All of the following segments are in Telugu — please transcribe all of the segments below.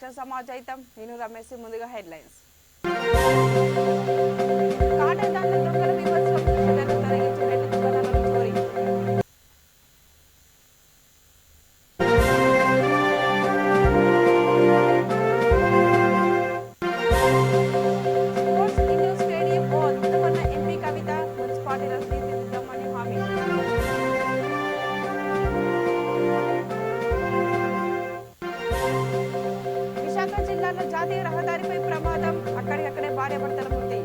సాక్షా సమాజైతం నేను రమేష్ ముందుగా హెడ్లైన్స్ జాతీయ రహదారిపై ప్రమాదం అక్కడికక్కడే భార్యాభర్తల మృతి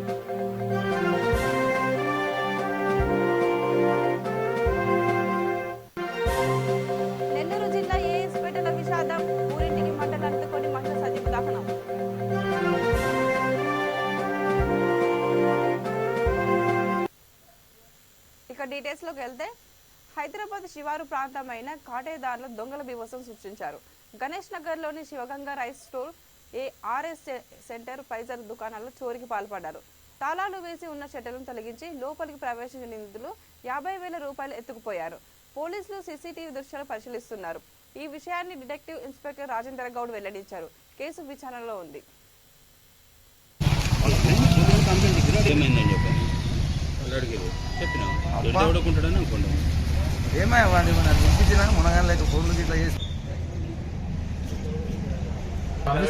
నెల్లూరు జిల్లా ఏఎస్పేటలో విషాదం ఊరింటికి మంటలు అంటుకొని మహిళ సజీవ దహనం ఇక డీటెయిల్స్ లోకి వెళ్తే హైదరాబాద్ శివారు ప్రాంతమైన కాటేదారులు దొంగల బీభత్సం సృష్టించారు. గణేష్ నగర్ లోని Shivaganga rice store RS centre Pfizer దుకాణాల్లో చోరీకి పాల్పడ్డారు. తాళాలు వేసి ఉన్న షట్టర్లను తొలగించి లోపలికి ప్రవేశించిన నిందితులు 50,000 రూపాయలు ఎత్తుకుపోయారు. పోలీసులు సీసీటీవీ దృశ్యాలు పరిశీలిస్తున్నారు. ఈ విషయాన్ని డిటెక్టివ్ ఇన్స్పెక్టర్ రాజేంద్ర గౌడ్ వెల్లడించారు. కేసు విచారణలో ఉంది.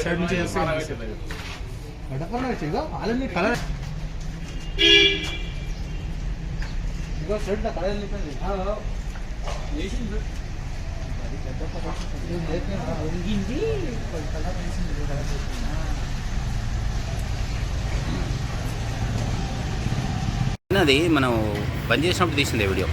సైడ్ నుంచి వాళ్ళని కలర్ ఇగో సైడ్ కలర్ అది మనం బంద్ చేసినప్పుడు తీసింది వీడియో.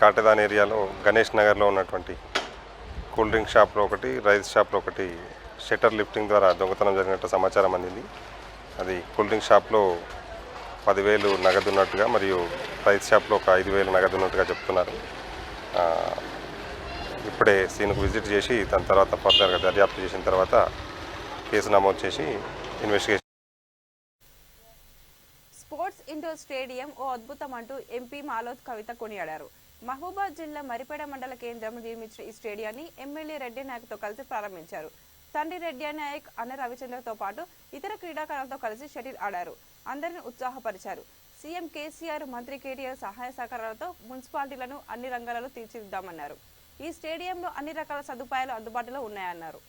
కాటేదాన్ ఏరియాలో గణేష్ నగర్లో ఉన్నటువంటి కూల్ డ్రింక్ షాప్లో ఒకటి, రైస్ షాప్లో ఒకటి షట్టర్ లిఫ్టింగ్ ద్వారా దొంగతనం జరిగినట్టు సమాచారం అందింది. అది కూల్ డ్రింక్ షాప్లో 10,000 నగదు ఉన్నట్టుగా మరియు రైస్ షాప్లో ఒక 5,000 నగదు ఉన్నట్టుగా చెప్తున్నారు. ఇప్పుడే సీన్కు విజిట్ చేసి దాని తర్వాత ఫర్దర్గా దర్యాప్తు చేసిన తర్వాత కేసు నమోదు చేసి ఇన్వెస్టిగేషన్. స్పోర్ట్స్ ఇండోర్ స్టేడియం ఓ అద్భుతం అంటూ ఎంపీ మాలోత్ కవిత కొనియాడారు. మహబూబాద్ జిల్లా మరిపేడ మండల కేంద్రంలో నిర్మించిన ఈ స్టేడియాన్ని ఎమ్మెల్యే రెడ్డి నాయక్తో కలిసి ప్రారంభించారు. తండ్రి రెడ్డి నాయక్ అన్న రవిచంద్రతో పాటు ఇతర క్రీడాకారులతో కలిసి షటిల్ ఆడారు. అందరిని ఉత్సాహపరిచారు. సీఎం కేసీఆర్, మంత్రి కేటీఆర్ సహాయ సహకారాలతో మున్సిపాలిటీలను అన్ని రంగాలలో తీర్చిదిద్దామన్నారు. ఈ స్టేడియంలో అన్ని రకాల సదుపాయాలు అందుబాటులో ఉన్నాయన్నారు.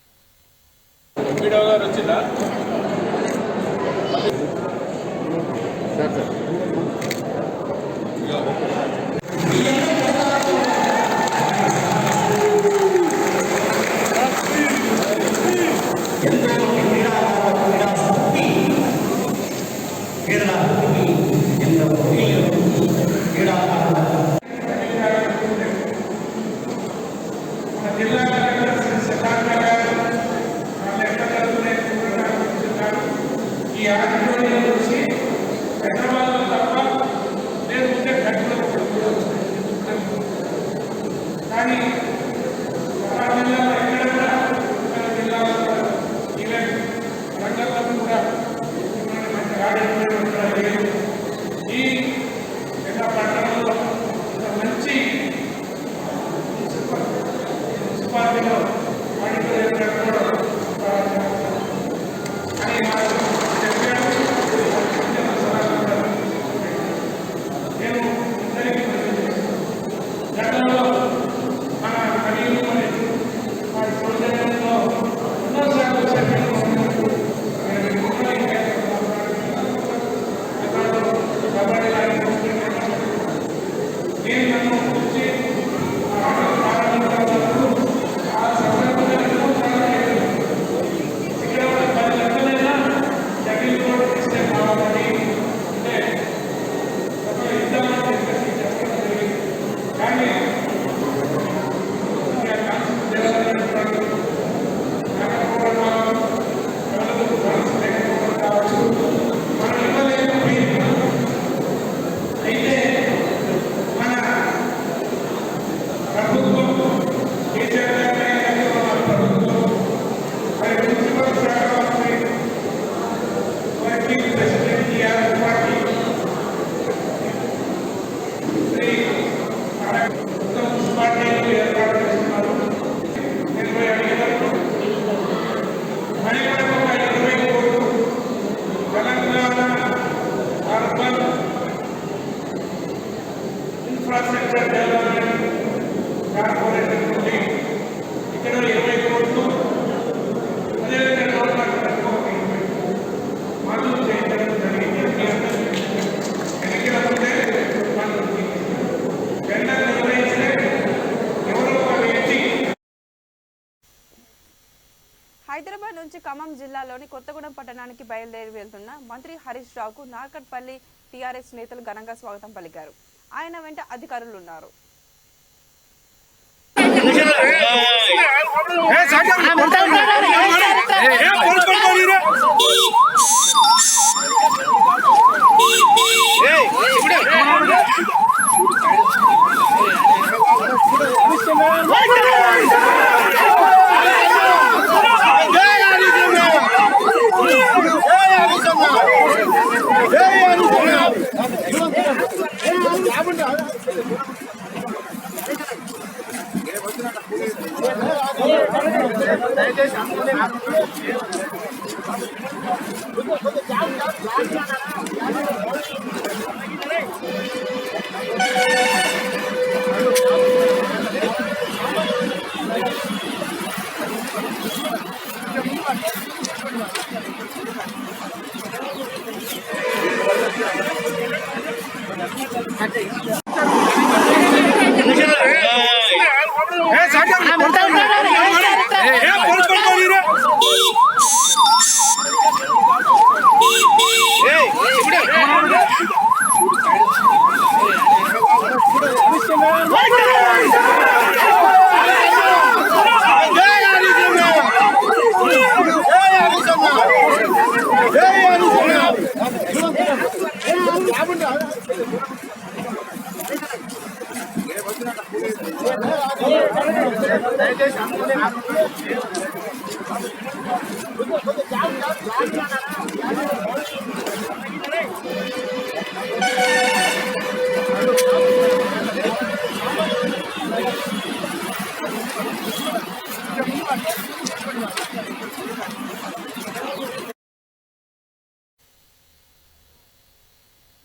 హైదరాబాద్ నుంచి ఖమ్మం జిల్లాలోని కొత్తగూడెం పట్టణానికి బయలుదేరి వెళ్తున్న మంత్రి హరీష్ రావుకు నార్కట్పల్లి టీఆర్ఎస్ నేతలు ఘనంగా స్వాగతం పలికారు. ఆయన వెంట అధికారులు ఉన్నారు.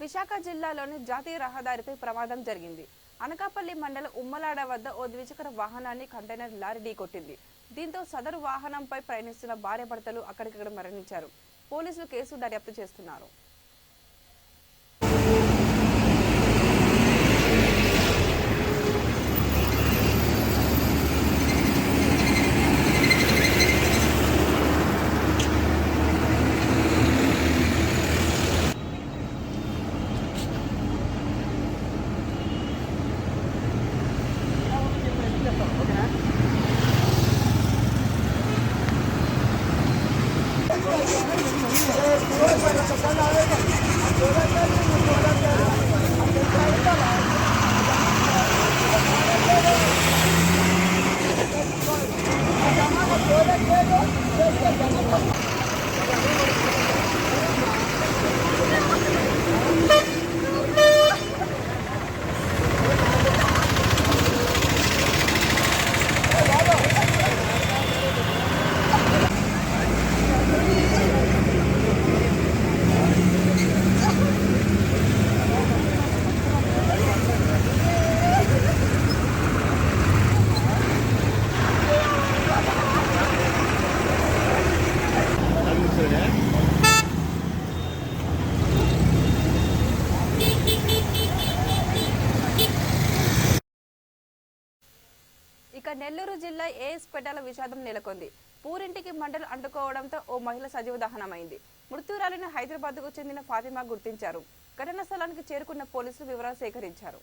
విశాఖ జిల్లాలోని జాతీయ రహదారిపై ప్రమాదం జరిగింది. అనకాపల్లి మండలం ఉమ్మలాడ వద్ద ఓ ద్విచక్ర వాహనాన్ని కంటైనర్ లారీ ఢీకొట్టింది. దీంతో సదరు వాహనంపై ప్రయాణిస్తున్న భార్యాభర్తలు అక్కడికక్కడ మరణించారు. పోలీసులు కేసు దర్యాప్తు చేస్తున్నారు. ఇక నెల్లూరు జిల్లా ఏఎస్పేటలో విషాదం నెలకొంది. పూరింటికి మంటలు అంటుకోవడంతో ఓ మహిళ సజీవ దహనమైంది. మృత్యురాలిని హైదరాబాద్కు చెందిన ఫాతిమా గుర్తించారు. ఘటనా స్థలానికి చేరుకున్న పోలీసులు వివరాలు సేకరించారు.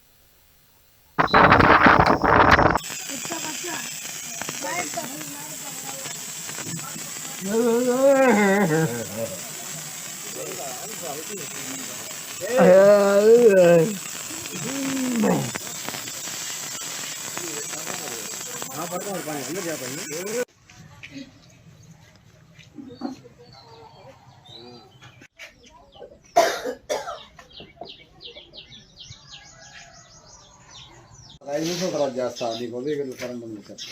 ఐదు నిమిషాల తర్వాత చేస్తా. నీకు ఉదయం కరెంట్ ఉంది సార్.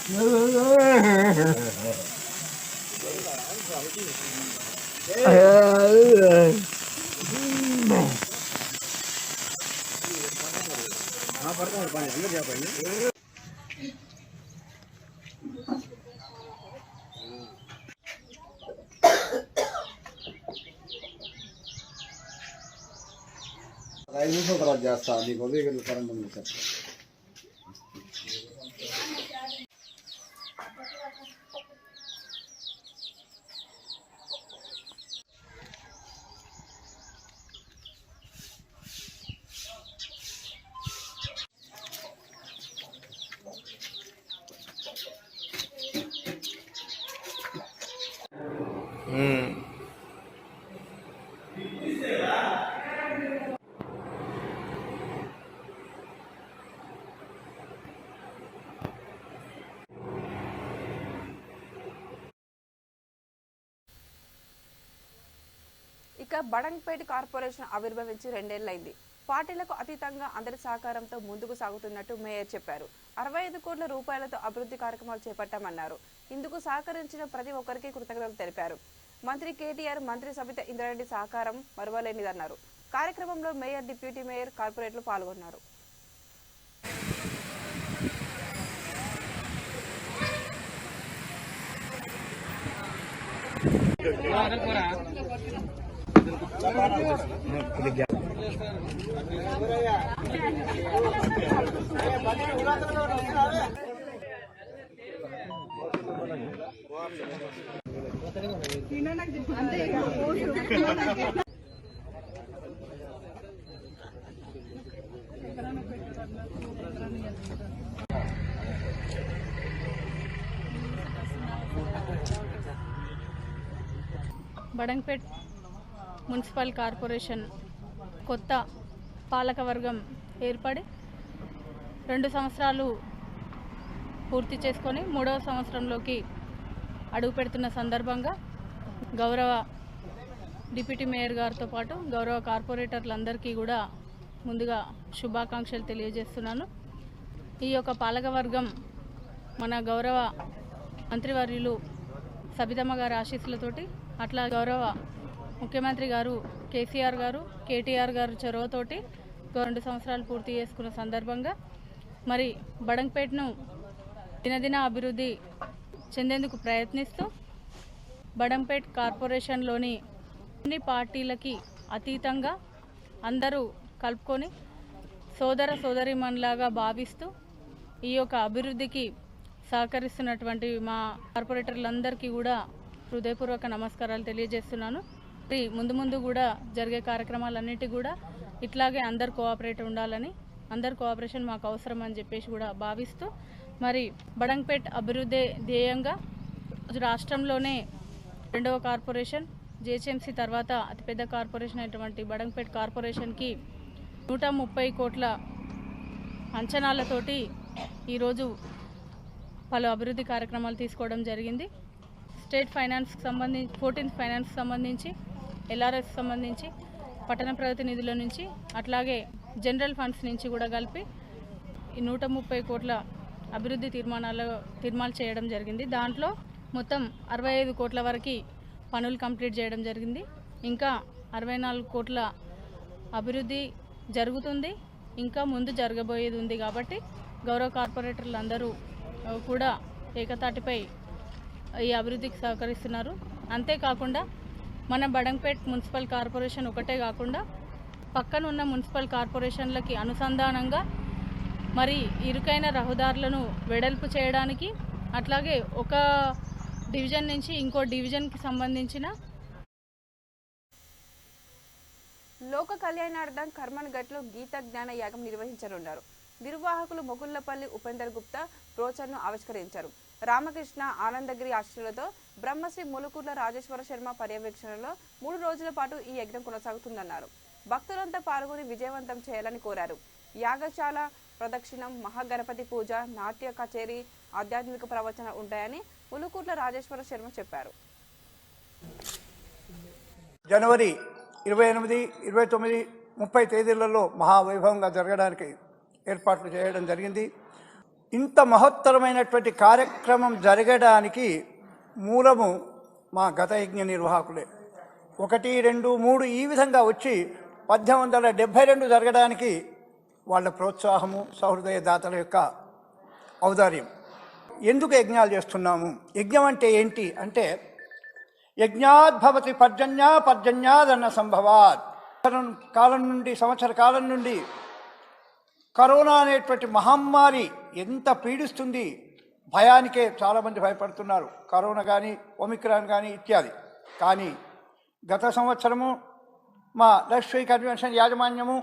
5 నిమిషాల తర్వాత చేస్తా నీకు ఉదయం కరెంట్ ఉంది సార్. ఇక బడంగ్పేట్ కార్పొరేషన్ ఆవిర్భవించి 2 ఏళ్లైంది. పార్టీలకు అతీతంగా అందరి సహకారంతో ముందుకు సాగుతున్నట్టు మేయర్ చెప్పారు. 65 కోట్ల రూపాయలతో అభివృద్ధి కార్యక్రమాలు చేపట్టామన్నారు. ఇందుకు సహకరించిన ప్రతి ఒక్కరికి కృతజ్ఞతలు తెలిపారు. మంత్రి కేటీఆర్, మంత్రి సబితా ఇంద్రారెడ్డి సహకారం మరువలేనిదన్నారు. కార్యక్రమంలో మేయర్, డిప్యూటీ మేయర్, కార్పొరేటర్లు పాల్గొన్నారు. బడంగ్పేట్ మున్సిపల్ కార్పొరేషన్ కొత్త పాలకవర్గం ఏర్పడి 2 సంవత్సరాలు పూర్తి చేసుకొని 3వ సంవత్సరంలోకి అడుగు పెడుతున్న సందర్భంగా గౌరవ డిప్యూటీ మేయర్ గారితో పాటు గౌరవ కార్పొరేటర్లందరికీ కూడా ముందుగా శుభాకాంక్షలు తెలియజేస్తున్నాను. ఈ యొక్క పాలకవర్గం మన గౌరవ మంత్రివర్యులు సబితమ్మ గారి ఆశీస్సులతోటి, అట్లా గౌరవ ముఖ్యమంత్రి గారు కేసీఆర్ గారు, కేటీఆర్ గారు చొరవతోటి 2 సంవత్సరాలు పూర్తి చేసుకున్న సందర్భంగా మరి బడంగ్పేట్ను దినదిన అభివృద్ధి చెందేందుకు ప్రయత్నిస్తూ బడంగ్పేట్ కార్పొరేషన్లోని అన్ని పార్టీలకి అతీతంగా అందరూ కలుపుకొని సోదర సోదరీమణులాగా భావిస్తూ ఈ యొక్క అభివృద్ధికి సహకరిస్తున్నటువంటి మా కార్పొరేటర్లందరికీ కూడా హృదయపూర్వక నమస్కారాలు తెలియజేస్తున్నాను. ముందు ముందు కూడా జరిగే కార్యక్రమాలన్నిటి కూడా ఇట్లాగే అందరు కోఆపరేట్ ఉండాలని, అందరు కోఆపరేషన్ మాకు అవసరం అని చెప్పేసి కూడా భావిస్తూ మరి బడంగ్పేట్ అభివృద్ధి ధ్యేయంగా రాష్ట్రంలోనే 2వ కార్పొరేషన్, జిహెచ్ఎంసీ తర్వాత అతిపెద్ద కార్పొరేషన్ అయినటువంటి బడంగ్పేట్ కార్పొరేషన్కి 130 కోట్ల అంచనాలతోటి ఈరోజు పలు అభివృద్ధి కార్యక్రమాలు తీసుకోవడం జరిగింది. స్టేట్ ఫైనాన్స్కి సంబంధించి 14th ఫైనాన్స్కి సంబంధించి, ఎల్ఆర్ఎస్కి సంబంధించి, పట్టణ ప్రగతి నిధుల నుంచి, అట్లాగే జనరల్ ఫండ్స్ నుంచి కూడా కలిపి 130 కోట్ల అభివృద్ధి తీర్మానాలు చేయడం జరిగింది. దాంట్లో మొత్తం 65 కోట్ల వరకు పనులు కంప్లీట్ చేయడం జరిగింది. ఇంకా 64 కోట్ల అభివృద్ధి జరుగుతుంది, ఇంకా ముందు జరగబోయేది ఉంది. కాబట్టి గౌరవ కార్పొరేటర్లు అందరూ కూడా ఏకతాటిపై ఈ అభివృద్ధికి సహకరిస్తున్నారు. అంతేకాకుండా మన బడంగ్పేట్ మున్సిపల్ కార్పొరేషన్ ఒకటే కాకుండా పక్కనున్న మున్సిపల్ కార్పొరేషన్లకి అనుసంధానంగా మరి ఇరుకైన రహదారులను వెడల్పు చేయడానికి, అట్లాగే ఒక డివిజన్ నుంచి ఇంకో డివిజన్కి సంబంధించిన లోక కళ్యాణార్థం కర్మన్ఘట్లో గీత జ్ఞాన యాగం నిర్వహించనున్నారు. నిర్వాహకులు మొగుళ్లపల్లి ఉపేందర్ గుప్తా బ్రోచర్ను ఆవిష్కరించారు. రామకృష్ణ ఆనందగిరి ఆశీస్సులతో బ్రహ్మశ్రీ ములుకూర్ల రాజేశ్వర శర్మ పర్యవేక్షణలో 3 రోజుల పాటు ఈ యజ్ఞం కొనసాగుతుందన్నారు. భక్తులంతా పాల్గొని విజయవంతం చేయాలని కోరారు. యాగశాల ప్రదక్షిణం, మహాగణపతి పూజ, నాట్య కచేరీ, ఆధ్యాత్మిక ప్రవచన ఉంటాయని ములుకూర్ల రాజేశ్వర శర్మ చెప్పారు. జనవరి 28, 29, 30 తేదీలలో మహావైభవంగా జరగడానికి ఏర్పాట్లు చేయడం జరిగింది. ఇంత మహత్తరమైనటువంటి కార్యక్రమం జరగడానికి మూలము మా గత యజ్ఞ నిర్వాహకులే. 1, 2, 3 ఈ విధంగా వచ్చి 1872 జరగడానికి వాళ్ళ ప్రోత్సాహము, సహృదయ దాతల యొక్క ఔదార్యం. ఎందుకు యజ్ఞాలు చేస్తున్నాము? యజ్ఞం అంటే ఏంటి అంటే యజ్ఞాద్భవతి పర్జన్యా, పర్జన్యాదన్న సంభవాత్. సంవత్సర కాలం నుండి కరోనా అనేటువంటి మహమ్మారి ఎంత పీడిస్తుంది, భయానికే చాలామంది భయపడుతున్నారు. కరోనా కానీ, ఒమిక్రాన్ కానీ ఇత్యాది. కానీ గత సంవత్సరము మా లక్ష్మీ కన్వెన్షన్ యాజమాన్యము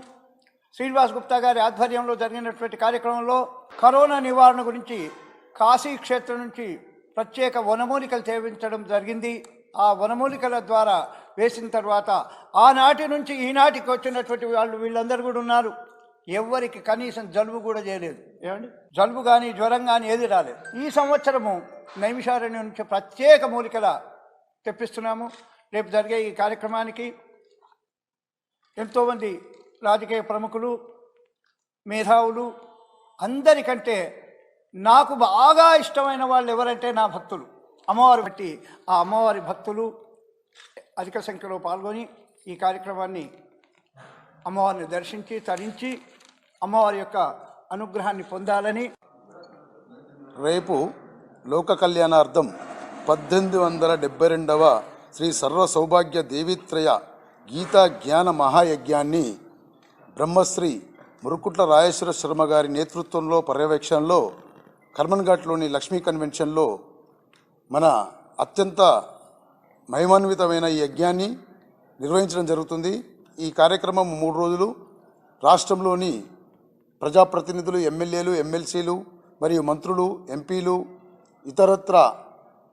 శ్రీనివాస్ గుప్తా గారి ఆధ్వర్యంలో జరిగినటువంటి కార్యక్రమంలో కరోనా నివారణ గురించి కాశీ క్షేత్రం నుంచి ప్రత్యేక వనమూలికలు తేవించడం జరిగింది. ఆ వనమూలికల ద్వారా వేసిన తర్వాత ఆనాటి నుంచి ఈనాటికి వచ్చినటువంటి వీళ్ళందరూ కూడా ఉన్నారు. ఎవరికి కనీసం జలుబు కూడా చేయలేదు. ఏమండి, జలుబు కానీ జ్వరం కానీ ఏది రాలేదు. ఈ సంవత్సరము నైమిషారణ్యం నుంచి ప్రత్యేక మూలికల తెప్పిస్తున్నాము. రేపు జరిగే ఈ కార్యక్రమానికి ఎంతోమంది రాజకీయ ప్రముఖులు, మేధావులు, అందరికంటే నాకు బాగా ఇష్టమైన వాళ్ళు ఎవరంటే నా భక్తులు. అమ్మవారు బట్టి ఆ అమ్మవారి భక్తులు అధిక సంఖ్యలో పాల్గొని ఈ కార్యక్రమాన్ని అమ్మవారిని దర్శించి తరించి అమ్మవారి యొక్క అనుగ్రహాన్ని పొందాలని. రేపు లోక కళ్యాణార్థం 1872వ శ్రీ సర్వ సౌభాగ్య దేవిత్రయ గీతా జ్ఞాన మహాయజ్ఞాన్ని బ్రహ్మశ్రీ మురుకుట్ల రాజేశ్వర శర్మ గారి నేతృత్వంలో పర్యవేక్షణలో కర్మన్ఘాట్లోని లక్ష్మీ కన్వెన్షన్లో మన అత్యంత మహిమాన్వితమైన ఈ యజ్ఞాన్ని నిర్వహించడం జరుగుతుంది. ఈ కార్యక్రమం 3 రోజులు రాష్ట్రంలోని ప్రజాప్రతినిధులు, ఎమ్మెల్యేలు, ఎమ్మెల్సీలు మరియు మంత్రులు, ఎంపీలు, ఇతరత్ర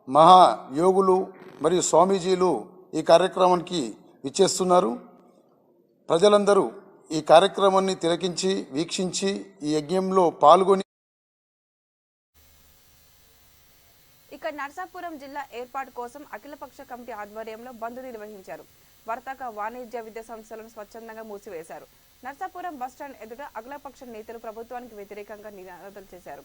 మహాయోగులు మరియు స్వామీజీలు ఈ కార్యక్రమానికి విచ్చేస్తున్నారు. ప్రజలందరూ ఈ కార్యక్రమాన్ని తిలకించి వీక్షించి ఈ యజ్ఞంలో పాల్గొని. ఇక నర్సాపురం జిల్లా ఏర్పాటు కోసం అఖిలపక్ష కమిటీ ఆధ్వర్యంలో బంద్ నిర్వహించారు. వర్తక వాణిజ్య విద్యా సంస్థలను స్వచ్ఛందంగా మూసివేశారు. నర్సాపురం బస్టాండ్ ఎదుట అఖిలపక్ష నేతలు ప్రభుత్వానికి వ్యతిరేకంగా నినాదాలు చేశారు.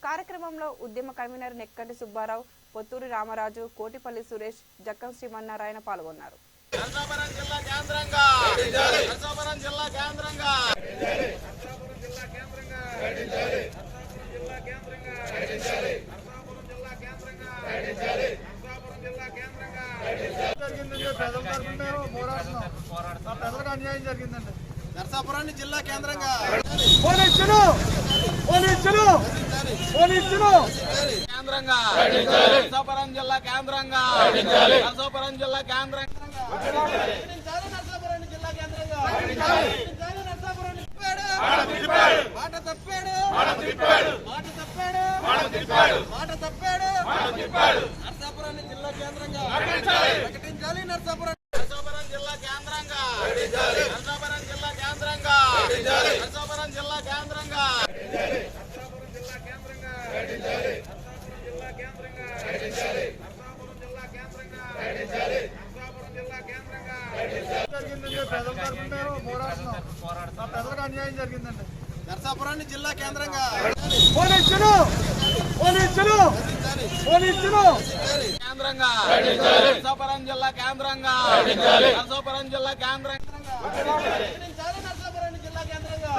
కార్యక్రమంలో ఉద్యమ కన్వీనర్ నెక్కంటి సుబ్బారావు, పొత్తూరి రామరాజు, కోటిపల్లి సురేష్, జక్కం శ్రీమన్నారాయణ పాల్గొన్నారు. ప్రజలకు అన్యాయం జరిగిందండి. నర్సాపురాన్ని జిల్లా కేంద్రంగా పోలీసులు కేంద్రంగా నర్సాపురం జిల్లా కేంద్రంగా నర్సాపురం జిల్లా కేంద్రంగా నర్సాపురాన్ని జిల్లా కేంద్రంగా నర్సాపురాన్ని మాట తప్పాడు నర్సాపురాన్ని జిల్లా కేంద్రంగా ప్రకటించాలి. నర్సాపురం జిల్లా కేంద్రంగా నర్సాపురం జిల్లా కేంద్రంగా నర్సాపురం జిల్లా కేంద్రంగా ప్రజలకు అన్యాయం జరిగిందండి. నర్సాపురాన్ని జిల్లా కేంద్రంగా పోలీసులు కేంద్రంగా నర్సాపురం జిల్లా కేంద్రంగా నర్సాపురం జిల్లా కేంద్రంగా నర్సాపురాన్ని జిల్లా కేంద్రంగా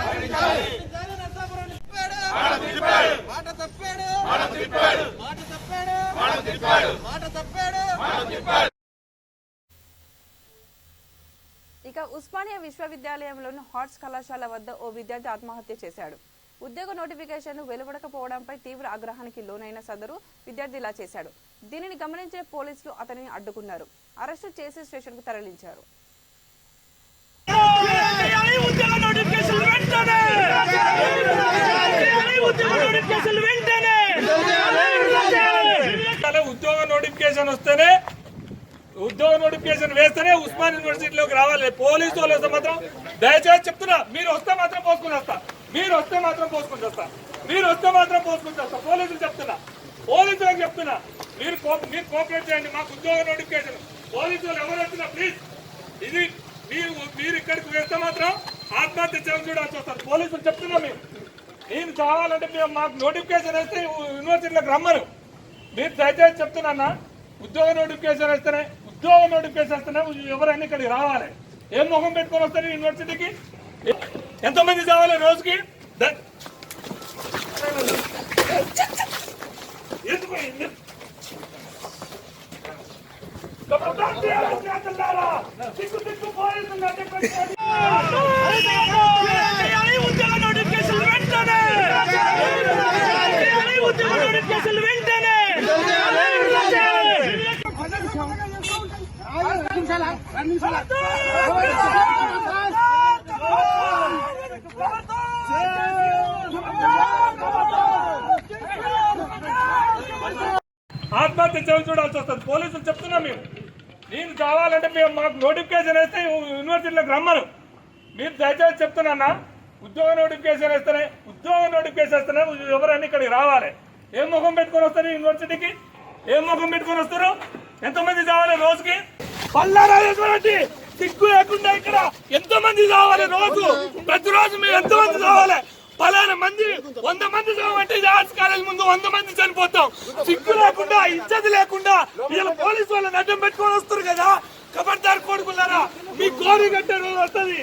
మాట తప్పాడు. ఇక ఉస్మానియా విశ్వవిద్యాలయంలోని హార్ట్స్ కళాశాల వద్ద ఓ విద్యార్థి ఆత్మహత్య చేశాడు. ఉద్యోగ నోటిఫికేషన్ వెలువడకపోవడంపై తీవ్ర ఆగ్రహానికి లోనైన సదరు విద్యార్థి ఇలా చేశాడు. దీనిని గమనించిన పోలీసులు అతనిని అడ్డుకున్నారు. అరెస్టు చేసి స్టేషన్కు తరలించారు. ఉద్యోగ నోటిఫికేషన్ వేస్తేనే ఉస్మాన్ యూనివర్సిటీలోకి రావాలి. పోలీసు వాళ్ళు వస్తే మాత్రం దయచేసి చెప్తున్నా, మీరు వస్తే మాత్రం పోసుకుని వస్తా. పోలీసులు చెప్తున్నా, పోలీసులకు చెప్తున్నా, మీరు కోఆపరేట్ చేయండి. మాకు ఉద్యోగ నోటిఫికేషన్ పోలీసు వాళ్ళు ఎవరు వచ్చినా ప్లీజ్, ఇది మీరు ఇక్కడికి వేస్తే మాత్రం ఆత్మహత్య చేయడం చూడాల్సి వస్తారు. పోలీసులు చెప్తున్నా, నేను కావాలంటే మేము మాకు నోటిఫికేషన్ వేస్తే యూనివర్సిటీలోకి రమ్మను. మీరు దయచేసి చెప్తున్నా, ఉద్యోగ నోటిఫికేషన్ వేస్తేనే ఎవరైనా ఇక్కడికి రావాలి. ఏం ముఖం పెట్టుకొని వస్తారు యూనివర్సిటీకి? ఎంతమంది కావాలి రోజుకి? ఆత్మహత్య చేసి చూడాల్సి వస్తుంది. పోలీసులు చెప్తున్నా మేము. నేను కావాలంటే మేము మాకు నోటిఫికేషన్ వేస్తే యూనివర్సిటీలోకి రమ్మను. మీరు దయచేసి చెప్తున్నా, ఉద్యోగ నోటిఫికేషన్ వేస్తేనే ఎవరైనా ఇక్కడికి రావాలి. ఏం ముఖం పెట్టుకొని వస్తారు యూనివర్సిటీకి? ఏం ముఖం పెట్టుకొని వస్తారు? ఎంతమంది కావాలి రోజుకి? పల్లారెడ్డి సిగ్గు లేకుండా ఇక్కడ ఎంతమంది కావాలి రోజు? ప్రతిరోజు మీరు ఎంతమంది కావాలి? పలానా మంది 100 మంది చదవంటే ఆర్ట్స్ కాలేజ్ ముందు 100 మంది చనిపోతాం. సిగ్గు లేకుండా, ఇజ్జత్ లేకుండా ఇలా పోలీసు వాళ్ళని అడ్డం పెట్టుకొని వస్తారు కదా. ఖబర్దార్ కొడుకున్నారా, మీ గోరి కట్టే రోజు వస్తుంది.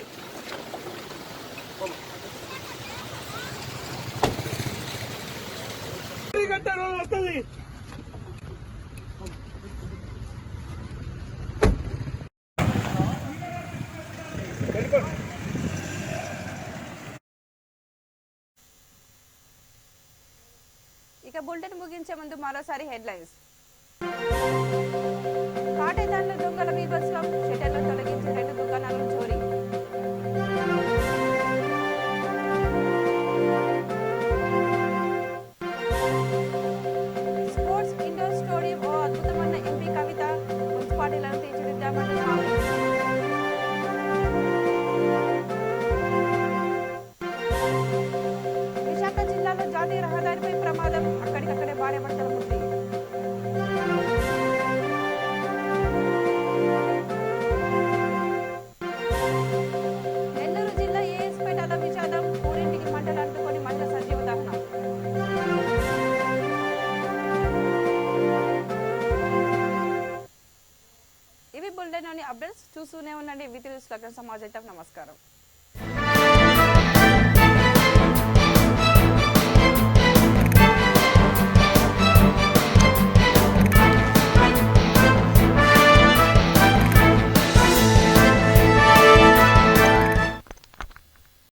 ఇక బులెటిన్ ముగించే ముందు మరోసారి హెడ్లైన్స్. కాటేదాన్ల దొంగల బీభత్సం, షెటర్లు తొలగించి 2 దుకాణాలను చోరీ. స్పోర్ట్స్ ఇండోర్ స్టేడియం ఓ అద్భుతమైన ఎంపీ కవిత, మున్సిపాలిటీలను తీర్చిదిద్దామన్న హామీ. విశాఖ జిల్లాలో జాతీయ రహదారిపై ప్రమాదం, అక్కడికక్కడే భార్య భర్తల మృతి. నెల్లూరు జిల్లా ఏఎస్పేటలో విషాదం, ఊరింటికి మంటలు అంటుకొని మహిళ సజీవ దహనం. ఇవి బులెటిన్లోని అప్డేట్స్. చూస్తూనే ఉండండి వీటి సమాజం. నమస్కారం.